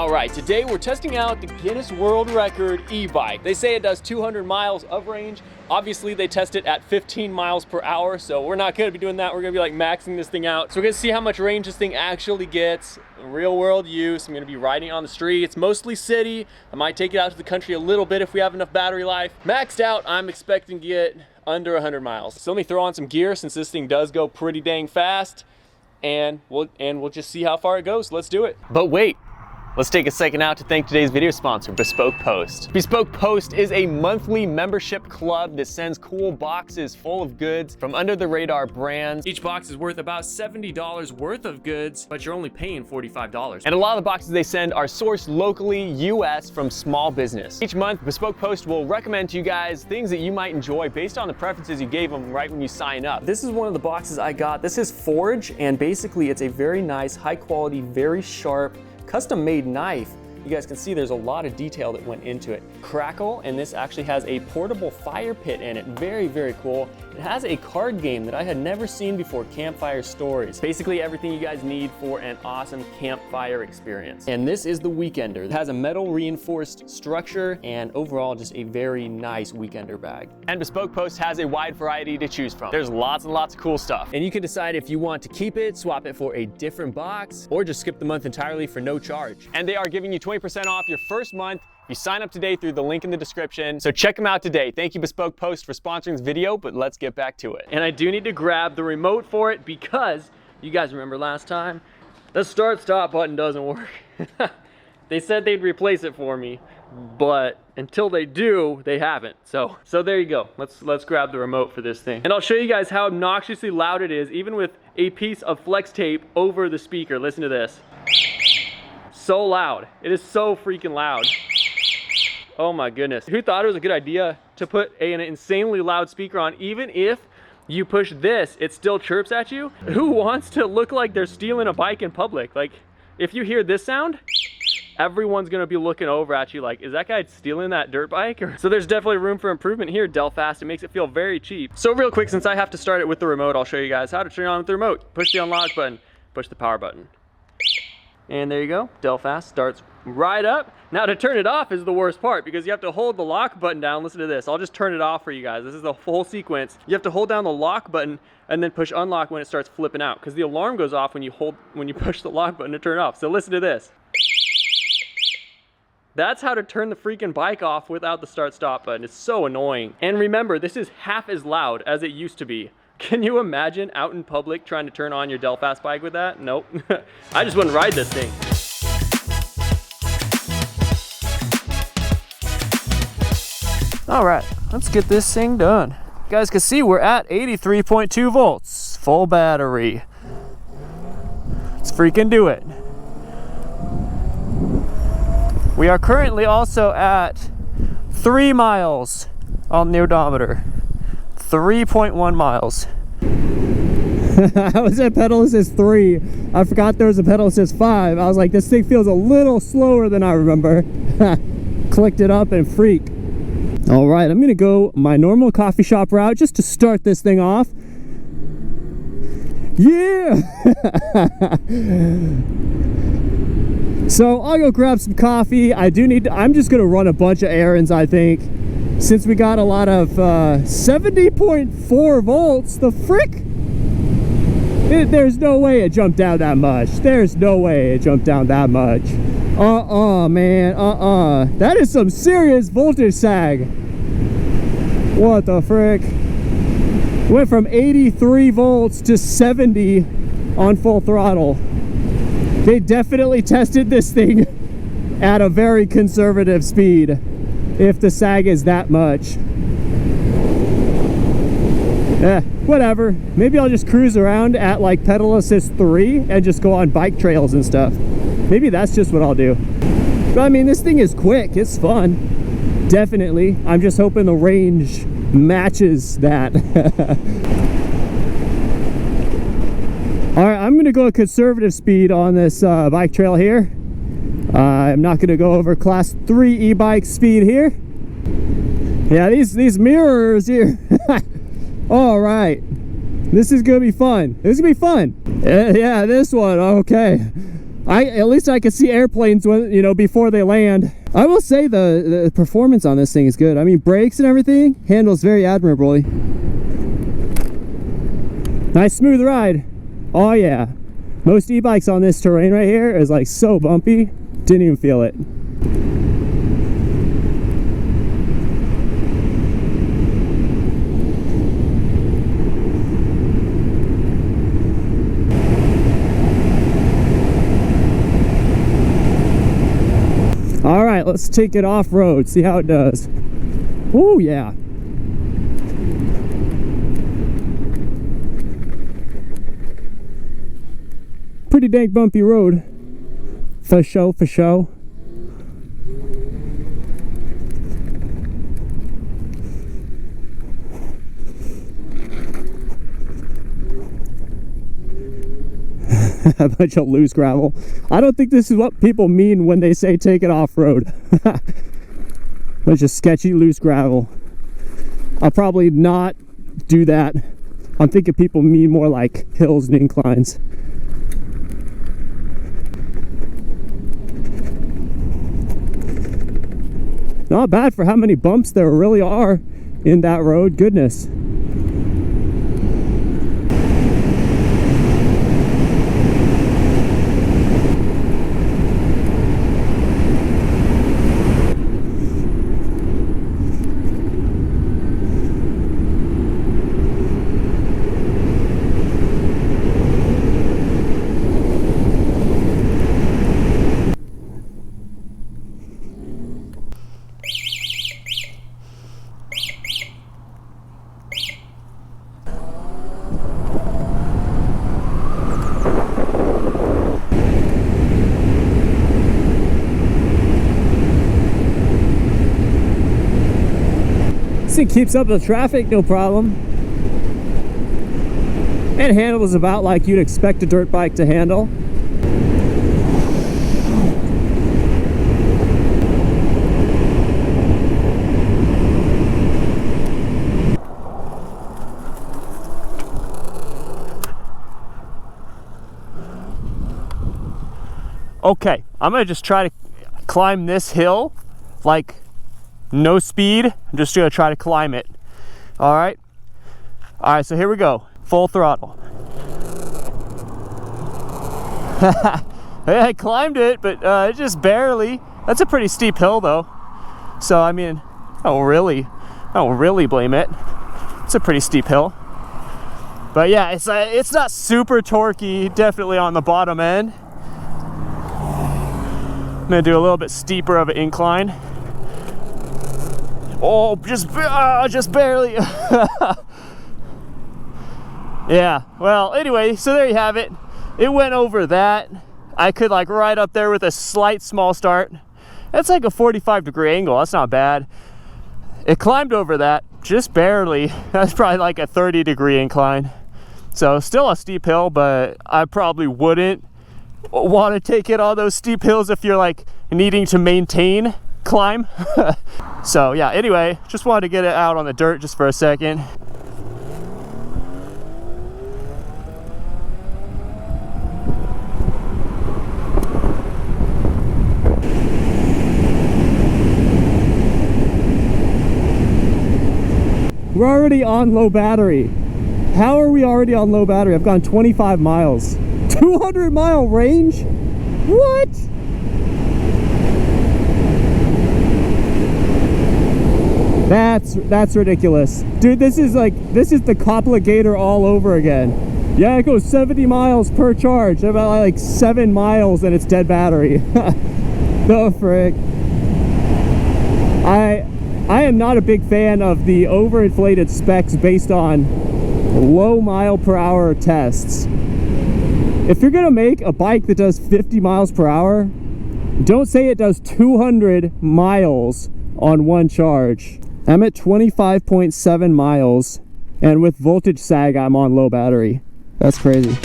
All right, today we're testing out the Guinness World Record e-bike. They say it does 200 miles of range. Obviously they test it at 15 miles per hour, so we're not gonna be doing that. We're gonna be like maxing this thing out. So we're gonna see how much range this thing actually gets, real world use. I'm gonna be riding it on the streets, mostly city. I might take it out to the country a little bit if we have enough battery life. Maxed out, I'm expecting to get under 100 miles. So let me throw on some gear since this thing does go pretty dang fast, and we'll just see how far it goes. Let's do it. But wait. Let's take a second out to thank today's video sponsor, Bespoke Post. Bespoke Post is a monthly membership club that sends cool boxes full of goods from under the radar brands. Each box is worth about $70 worth of goods, but you're only paying $45. And a lot of the boxes they send are sourced locally, US, from small business. Each month, Bespoke Post will recommend to you guys things that you might enjoy based on the preferences you gave them right when you sign up. This is one of the boxes I got. This is Forge, and basically it's a very nice, high quality, very sharp, custom-made knife. You guys can see there's a lot of detail that went into it. Crackle, and this actually has a portable fire pit in it. Very, very cool. It has a card game that I had never seen before, Campfire Stories. Basically everything you guys need for an awesome campfire experience. And this is the Weekender. It has a metal reinforced structure and overall just a very nice Weekender bag. And Bespoke Post has a wide variety to choose from. There's lots and lots of cool stuff. And you can decide if you want to keep it, swap it for a different box, or just skip the month entirely for no charge. And they are giving you 20% off your first month if you sign up today through the link in the description. So check them out today. Thank you, Bespoke Post, for sponsoring this video, but let's get back to it. And I do need to grab the remote for it because you guys remember last time, the start-stop button doesn't work. They said they'd replace it for me, but until they do, they haven't. So there you go. Let's grab the remote for this thing. And I'll show you guys how obnoxiously loud it is, even with a piece of flex tape over the speaker. Listen to this. So loud. It is so freaking loud. Oh my goodness. Who thought it was a good idea to put an insanely loud speaker on? Even if you push this, it still chirps at you. Who wants to look like they're stealing a bike in public? Like, if you hear this sound, everyone's gonna be looking over at you like, is that guy stealing that dirt bike? So there's definitely room for improvement here, Delfast. It makes it feel very cheap. So real quick, since I have to start it with the remote, I'll show you guys how to turn it on with the remote. Push the unlock button, push the power button. And there you go, Delfast starts right up. Now to turn it off is the worst part because you have to hold the lock button down. Listen to this, I'll just turn it off for you guys. This is the full sequence. You have to hold down the lock button and then push unlock when it starts flipping out because the alarm goes off when you push the lock button to turn it off. So listen to this. That's how to turn the freaking bike off without the start-stop button. It's so annoying. And remember, this is half as loud as it used to be. Can you imagine out in public trying to turn on your Delfast bike with that? Nope. I just wouldn't ride this thing. All right, let's get this thing done. You guys can see we're at 83.2 volts, full battery. Let's freaking do it. We are currently also at 3 miles on the odometer. 3.1 miles. I was at pedal that says 3. I forgot there was a pedal that says 5. I was like, this thing feels a little slower than I remember. Clicked it up and freak. All right, I'm gonna go my normal coffee shop route just to start this thing off. Yeah! So I'll go grab some coffee. I'm just gonna run a bunch of errands, I think. Since we got a lot of 70.4 volts, the frick? There's no way it jumped down that much. There's no way it jumped down that much. Man, That is some serious voltage sag. What the frick? Went from 83 volts to 70 on full throttle. They definitely tested this thing at a very conservative speed. If the sag is that much. Whatever. Maybe I'll just cruise around at like pedal assist 3 and just go on bike trails and stuff. Maybe that's just what I'll do. But I mean, this thing is quick. It's fun. Definitely. I'm just hoping the range matches that. All right, I'm gonna go a conservative speed on this bike trail here. I'm not going to go over class 3 e-bike speed here. Yeah, these mirrors here. All right, this is going to be fun. This is going to be fun. Yeah, this one. Okay. At least I can see airplanes when, you know, before they land. I will say the performance on this thing is good. I mean, brakes and everything handles very admirably. Nice smooth ride. Oh yeah. Most e-bikes on this terrain right here is like so bumpy, didn't even feel it. All right, let's take it off-road, see how it does. Oh yeah. Pretty dang bumpy road. For show, for show. A bunch of loose gravel. I don't think this is what people mean when they say take it off-road. Bunch of sketchy loose gravel. I'll probably not do that. I'm thinking people mean more like hills and inclines. Not bad for how many bumps there really are in that road. Goodness. This thing keeps up the traffic, no problem. And handles about like you'd expect a dirt bike to handle. Okay, I'm gonna just try to climb this hill like no speed. I'm just gonna try to climb it. All right, so here we go, full throttle. I climbed it, but just barely. That's a pretty steep hill though, so I mean, I don't really blame it. It's a pretty steep hill, but yeah, it's not super torquey, definitely on the bottom end. I'm gonna do a little bit steeper of an incline. Oh, just barely. Yeah, well, anyway, so there you have it. It went over that. I could like ride up there with a slight small start. That's like a 45-degree angle. That's not bad. It climbed over that just barely. That's probably like a 30-degree incline. So still a steep hill, but I probably wouldn't want to take it on those steep hills if you're like needing to maintain climb. So yeah, anyway, just wanted to get it out on the dirt just for a second. We're already on low battery. How are we already on low battery? I've gone 25 miles. 200-mile range? What? That's ridiculous. Dude, this is the Complicator all over again. Yeah, it goes 70 miles per charge. About like 7 miles and it's dead battery. The frick. I am not a big fan of the overinflated specs based on low mile per hour tests. If you're gonna make a bike that does 50 miles per hour, don't say it does 200 miles on one charge. I'm at 25.7 miles, and with voltage sag, I'm on low battery. That's crazy.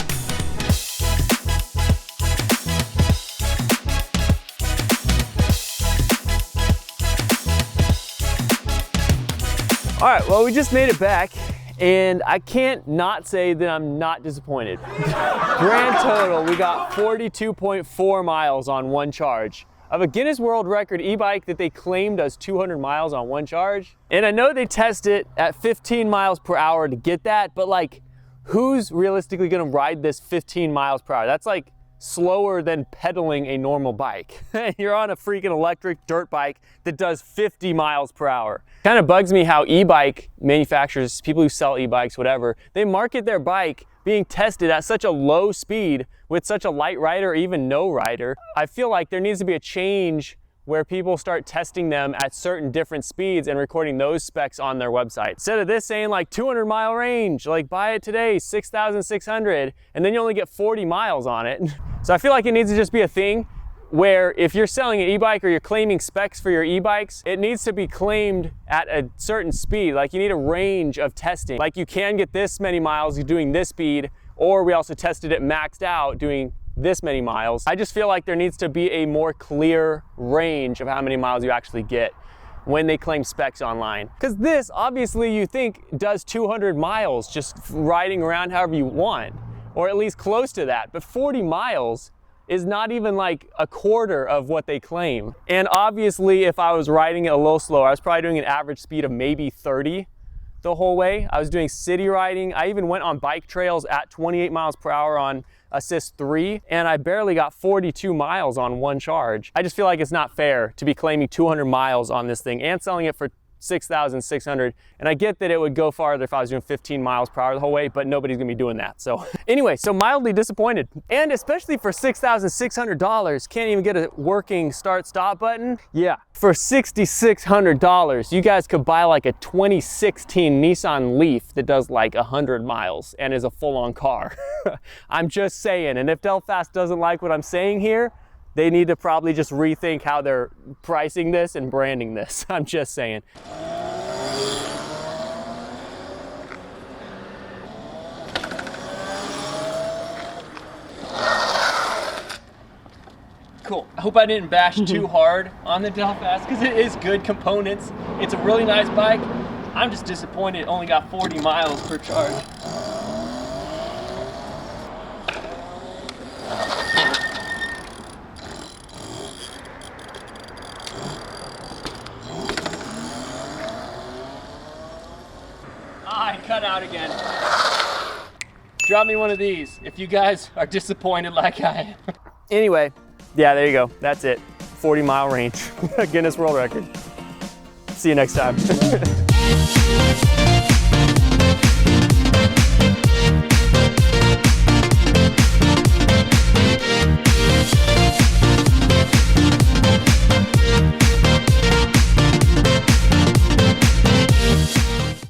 All right, well, we just made it back, And I can't not say that I'm not disappointed. Grand total, we got 42.4 miles on one charge of a Guinness World Record e-bike that they claimed does 200 miles on one charge. And I know they test it at 15 miles per hour to get that, but like, who's realistically gonna ride this 15 miles per hour? That's like slower than pedaling a normal bike. You're on a freaking electric dirt bike that does 50 miles per hour. Kind of bugs me how e-bike manufacturers, people who sell e-bikes, whatever, they market their bike being tested at such a low speed with such a light rider or even no rider. I feel like there needs to be a change where people start testing them at certain different speeds and recording those specs on their website. Instead of this saying like 200-mile range, like buy it today, 6,600, and then you only get 40 miles on it. So I feel like it needs to just be a thing where if you're selling an e-bike or you're claiming specs for your e-bikes, it needs to be claimed at a certain speed. Like you need a range of testing. Like you can get this many miles doing this speed, or we also tested it maxed out doing this many miles. I just feel like there needs to be a more clear range of how many miles you actually get when they claim specs online. Because this, obviously you think does 200 miles just riding around however you want, or at least close to that. But 40 miles is not even like a quarter of what they claim. And obviously if I was riding it a little slower, I was probably doing an average speed of maybe 30 the whole way. I was doing city riding. I even went on bike trails at 28 miles per hour on Assist 3, and I barely got 42 miles on one charge. I just feel like it's not fair to be claiming 200 miles on this thing and selling it for 6,600. And I get that it would go farther if I was doing 15 miles per hour the whole way, but nobody's gonna be doing that. So anyway, so mildly disappointed. And especially for $6,600, can't even get a working start-stop button. Yeah, for $6,600, you guys could buy like a 2016 Nissan Leaf that does like 100 miles and is a full-on car. I'm just saying, and if Delfast doesn't like what I'm saying here, they need to probably just rethink how they're pricing this and branding this. I'm just saying. Cool. I hope I didn't bash too hard on the Delfast because it is good components. It's a really nice bike. I'm just disappointed it only got 40 miles per charge. I cut out again. Drop me one of these if you guys are disappointed like I am. Anyway, yeah, there you go. That's it. 40-mile range. Guinness World Record. See you next time.